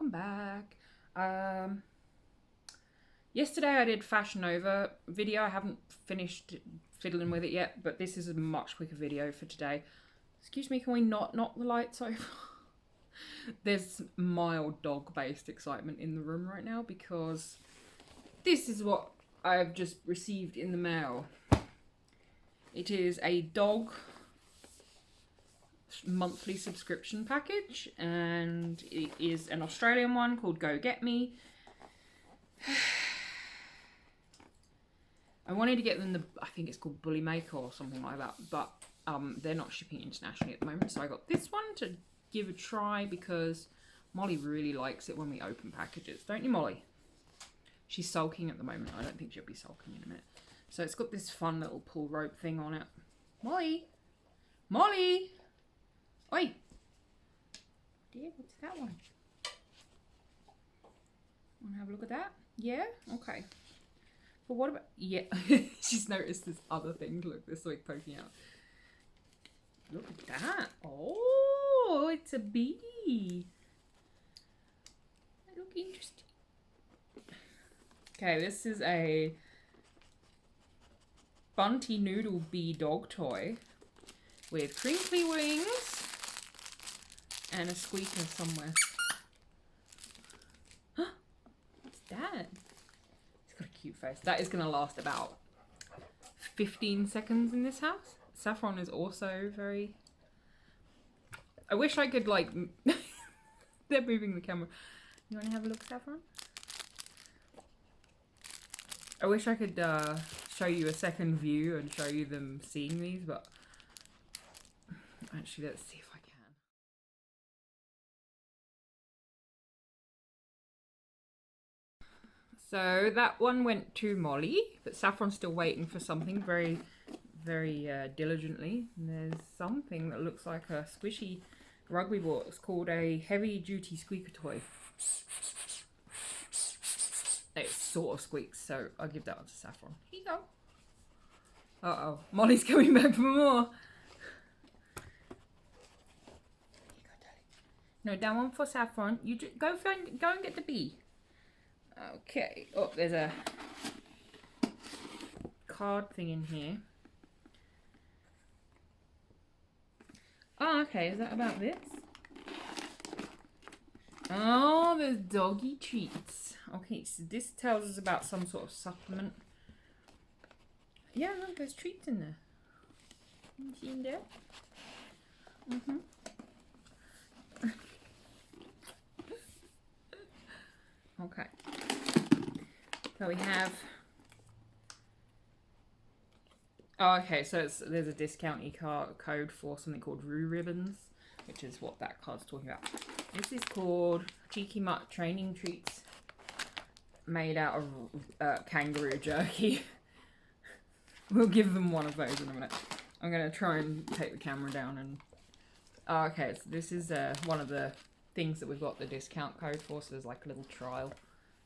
welcome back. Yesterday I did Fashion Nova video. I haven't finished fiddling with it yet, but this is a much quicker video for today. Excuse me, can we not knock the lights over? There's mild dog-based excitement in the room right now because this is what I've just received in the mail. It is a dog monthly subscription package, and it is an Australian one called Go Get Me. I wanted to get them I think it's called Bully Maker or something like that, but they're not shipping internationally at the moment, so I got this one to give a try because Molly really likes it when we open packages, don't you, Molly? She's sulking at the moment. I don't think she'll be sulking in a minute. So it's got this fun little pull rope thing on it. Molly! Molly! Oi! Dear, what's that one? Want to have a look at that? Yeah? Okay. But what about... Yeah. She's noticed this other thing. Look, this like poking out. Look at that. Oh, it's a bee. That look interesting. Okay, this is a Bunty Noodle Bee dog toy with crinkly wings and a squeaker somewhere. What's that? It's got a cute face. That is going to last about 15 seconds in this house. Saffron is also very... I wish I could, like... They're moving the camera. You want to have a look, Saffron? I wish I could show you a second view and show you them seeing these, but... Actually, let's see if I can. So that one went to Molly, but Saffron's still waiting for something very, very diligently. And there's something that looks like a squishy rugby ball. It's called a heavy duty squeaker toy. It sort of squeaks, so I'll give that one to Saffron. Here you go. Uh-oh, Molly's coming back for more. No, that one for Saffron. You just go and get the bee. Okay. Oh, there's a card thing in here. Oh, okay. Is that about this? Oh, there's doggy treats. Okay, so this tells us about some sort of supplement. Yeah, look, there's treats in there. You see in there? Mm-hmm. Okay. So we have... Oh, okay, so there's a discount code for something called Roo Ribbons, which is what that card's talking about. This is called Cheeky Mutt Training Treats, made out of kangaroo jerky. We'll give them one of those in a minute. I'm going to try and take the camera down and... Oh, okay, so this is one of the things that we've got the discount code for, so there's like a little trial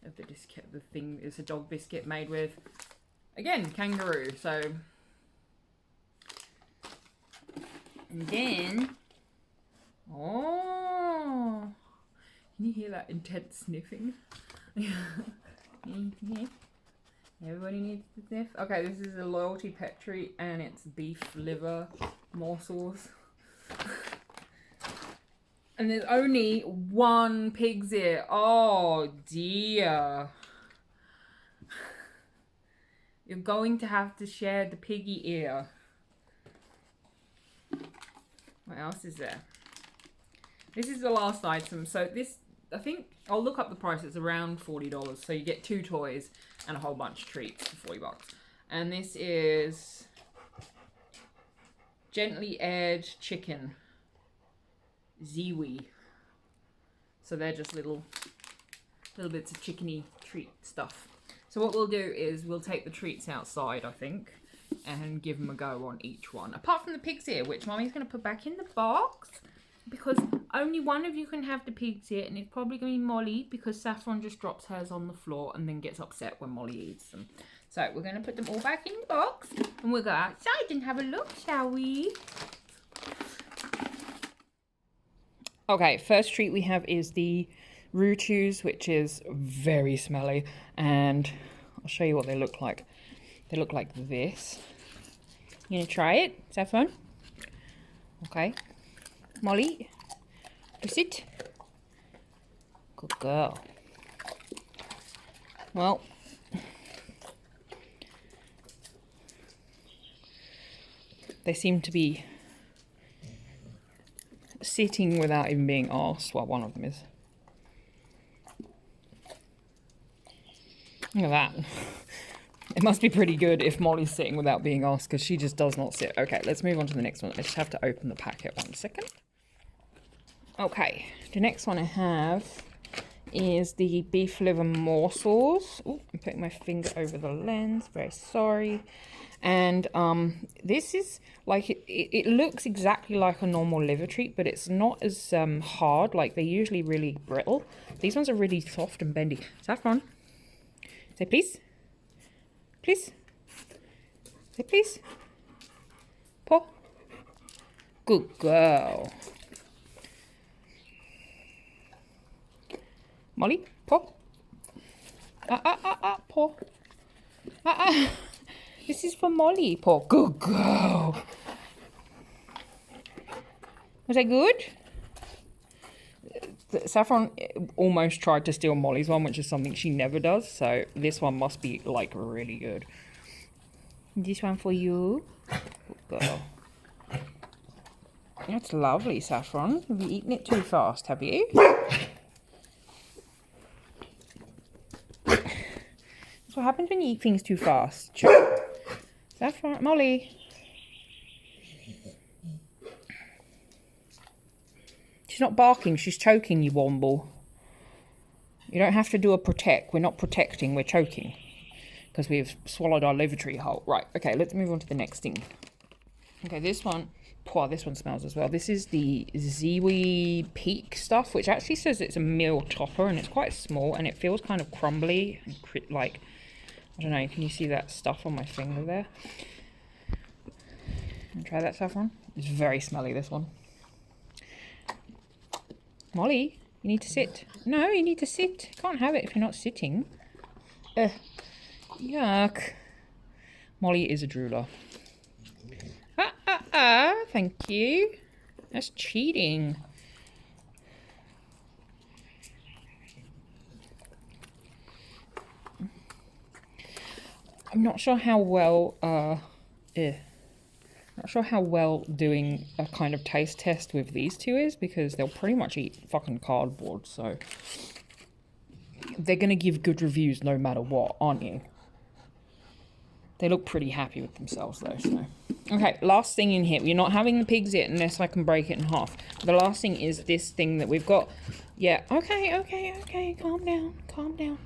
of the discount. The thing is a dog biscuit made with, again, kangaroo, so... And then... Oh! Can you hear that intense sniffing? Everybody needs to sniff. Okay, this is a loyalty pet treat and it's beef liver morsels. And there's only one pig's ear. Oh dear. You're going to have to share the piggy ear. What else is there? This is the last item. So this, I think, I'll look up the price. It's around $40. So you get 2 toys and a whole bunch of treats for $40. And this is gently aired chicken. Ziwi. So they're just little bits of chickeny treat stuff. So what we'll do is we'll take the treats outside, I think, and give them a go on each one. Apart from the pig's ear, which Mummy's going to put back in the box. Because only one of you can have the pig's ear, and it's probably going to be Molly, because Saffron just drops hers on the floor and then gets upset when Molly eats them. So we're going to put them all back in the box, and we'll go outside and have a look, shall we? Okay, first treat we have is the Roo Chews, which is very smelly, and I'll show you what they look like. They look like this. You gonna try it? Is that fun? Okay. Molly, you sit. Good girl. Well, they seem to be sitting without even being asked. Well, one of them is. Look at that. It must be pretty good if Molly's sitting without being asked, because she just does not sit. Okay, let's move on to the next one. I just have to open the packet 1 second. Okay, the next one I have is the beef liver morsels. Oh, I'm putting my finger over the lens. Very sorry. And this is like, it looks exactly like a normal liver treat, but it's not as hard. Like, they're usually really brittle. These ones are really soft and bendy. Saffron, say please. Please. Say please. Paw. Good girl. Molly, paw. Paw. This is for Molly, paw. Good girl. Was that good? Saffron almost tried to steal Molly's one, which is something she never does. So this one must be like really good. This one for you. Good girl. That's lovely, Saffron. Have you eaten it too fast, have you? That's what happens when you eat things too fast. Saffron, Molly. She's not barking, she's choking, you womble. You don't have to do a protect. We're not protecting, we're choking. Because we've swallowed our liver tree whole. Right, okay, let's move on to the next thing. Okay, this one, this one smells as well. This is the Ziwi Peak stuff, which actually says it's a meal topper, and it's quite small, and it feels kind of crumbly. Like, I don't know, can you see that stuff on my finger there? Try that, Saffron. It's very smelly, this one. Molly, you need to sit. No, you need to sit. Can't have it if you're not sitting. Yuck. Molly is a drooler. Thank you. That's cheating. I'm not sure how well, not sure how well doing a kind of taste test with these two is, because they'll pretty much eat fucking cardboard, so they're going to give good reviews no matter what, aren't you? They look pretty happy with themselves though, so. Okay, last thing in here. We're not having the pigs yet unless I can break it in half. The last thing is this thing that we've got. Yeah, okay, calm down.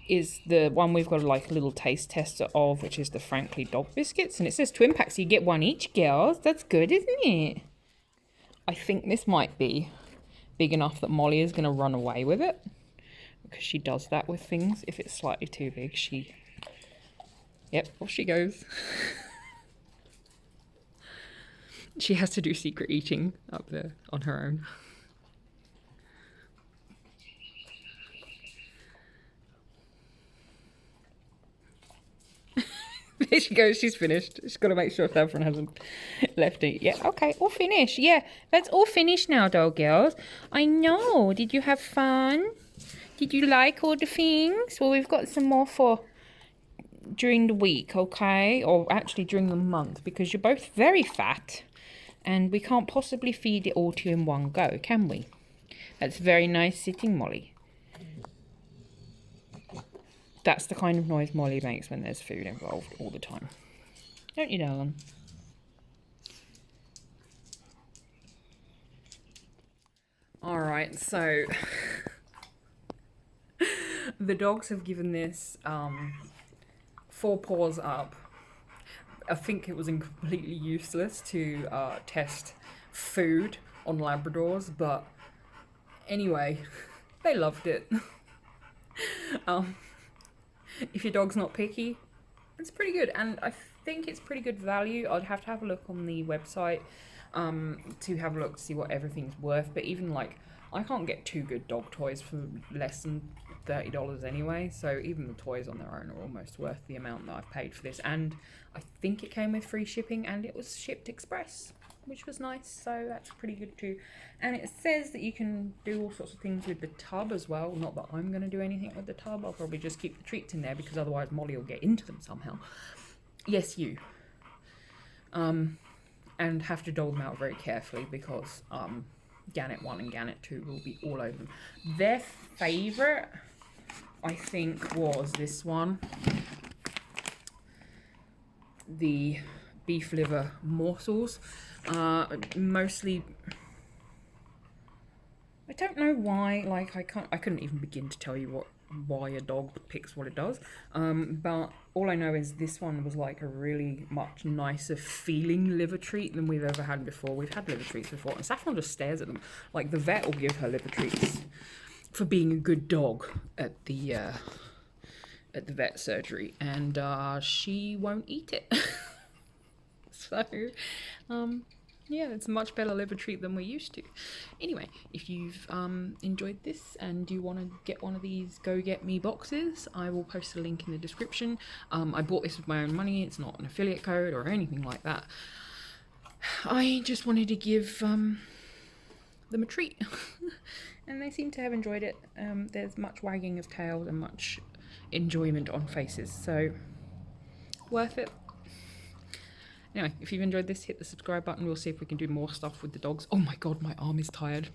Is the one we've got like a little taste tester of, which is the Frankly dog biscuits, and it says twin packs, so you get one each, girls. That's good, isn't it? I think this might be big enough that Molly is going to run away with it, because she does that with things. If it's slightly too big, yep, off she goes. She has to do secret eating up there on her own. There she goes, she's finished. She's got to make sure Saffron hasn't left it. Yeah, okay, all finished. Yeah, that's all finished now, though, girls. I know. Did you have fun? Did you like all the things? Well, we've got some more for during the week, okay? Or actually during the month, because you're both very fat. And we can't possibly feed it all to you in one go, can we? That's very nice sitting, Molly. That's the kind of noise Molly makes when there's food involved all the time. Don't you, darling? Alright, so the dogs have given this 4 paws up. I think it was completely useless to test food on Labradors, but anyway, they loved it. If your dog's not picky, it's pretty good, and I think it's pretty good value. I'd have to have a look on the website to have a look to see what everything's worth, but even like I can't get two good dog toys for less than $30 anyway, so even the toys on their own are almost worth the amount that I've paid for this. And I think it came with free shipping, and it was shipped express, which was nice, so that's pretty good too. And it says that you can do all sorts of things with the tub as well. Not that I'm going to do anything with the tub. I'll probably just keep the treats in there, because otherwise Molly will get into them somehow. Yes, you. And have to dole them out very carefully, because Gannet 1 and Gannet 2 will be all over them. Their favourite, I think, was this one. The beef liver morsels. Mostly, I don't know why, like I couldn't even begin to tell you why a dog picks what it does, but all I know is this one was like a really much nicer feeling liver treat than we've ever had before. We've had liver treats before, and Saffron just stares at them. Like, the vet will give her liver treats for being a good dog at the vet surgery, and she won't eat it. So yeah, it's a much better liver treat than we're used to. Anyway, if you've enjoyed this and you want to get one of these Go Get Me boxes, I will post a link in the description. I bought this with my own money. It's not an affiliate code or anything like that. I just wanted to give them a treat. And they seem to have enjoyed it. There's much wagging of tails and much enjoyment on faces, so worth it. Anyway, if you've enjoyed this, hit the subscribe button. We'll see if we can do more stuff with the dogs. Oh my god, my arm is tired.